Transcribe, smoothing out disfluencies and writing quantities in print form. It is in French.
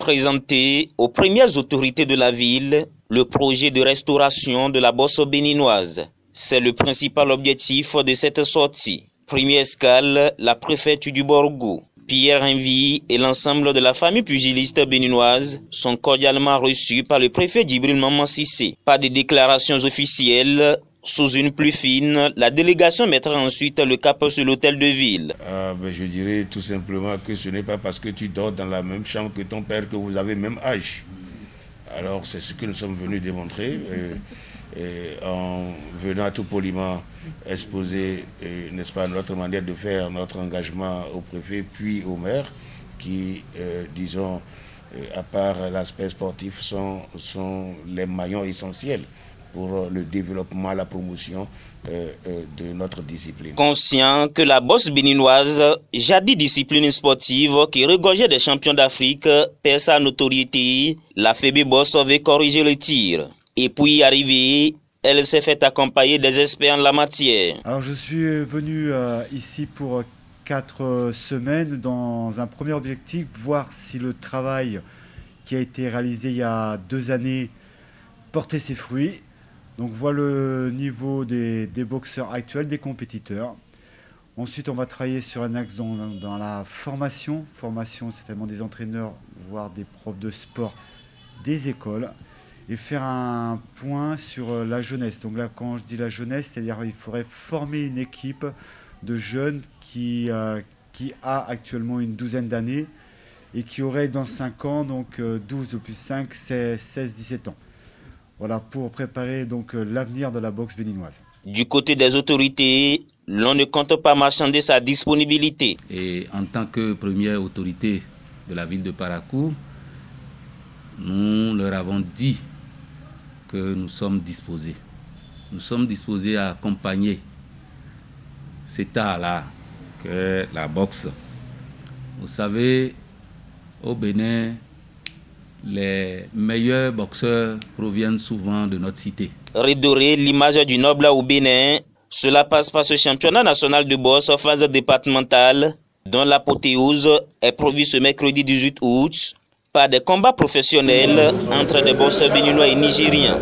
présenté aux premières autorités de la ville le projet de restauration de la bosse béninoise. C'est le principal objectif de cette sortie. Première escale, la préfecture du Borgou. Pierre Envie et l'ensemble de la famille pugiliste béninoise sont cordialement reçus par le préfet Djibril Maman Cissé. Pas de déclarations officielles. Sous une pluie fine, la délégation mettra ensuite le cap sur l'hôtel de ville. Je dirais tout simplement que ce n'est pas parce que tu dors dans la même chambre que ton père que vous avez le même âge. Alors c'est ce que nous sommes venus démontrer en venant tout poliment exposer, n'est-ce pas, notre manière de faire, notre engagement au préfet puis au maire qui, disons, à part l'aspect sportif, sont les maillons essentiels pour le développement, la promotion de notre discipline. Conscient que la bosse béninoise, jadis discipline sportive qui regorgeait des champions d'Afrique, perd sa notoriété, la FEB Bosse veut corriger le tir. Et pour y arriver, elle s'est fait accompagner des experts en la matière. Alors je suis venu ici pour 4 semaines dans un premier objectif, voir si le travail qui a été réalisé il y a 2 années portait ses fruits. Donc voilà le niveau des boxeurs actuels, des compétiteurs. Ensuite, on va travailler sur un axe dans la formation. Formation, c'est tellement des entraîneurs, voire des profs de sport des écoles. Et faire un point sur la jeunesse. Donc là, quand je dis la jeunesse, c'est-à-dire qu'il faudrait former une équipe de jeunes qui a actuellement une douzaine d'années et qui aurait dans 5 ans, donc 12 plus 5, c'est 16-17 ans. Voilà, pour préparer donc l'avenir de la boxe béninoise. Du côté des autorités, l'on ne compte pas marchander sa disponibilité. Et en tant que première autorité de la ville de Parakou, nous leur avons dit que nous sommes disposés. Nous sommes disposés à accompagner cet art-là, que la boxe. Vous savez, au Bénin, les meilleurs boxeurs proviennent souvent de notre cité. Redorer l'image du noble au Bénin, cela passe par ce championnat national de boxe en phase départementale, dont l'apothéose est prévue ce mercredi 18 août par des combats professionnels entre des boxeurs béninois et nigériens.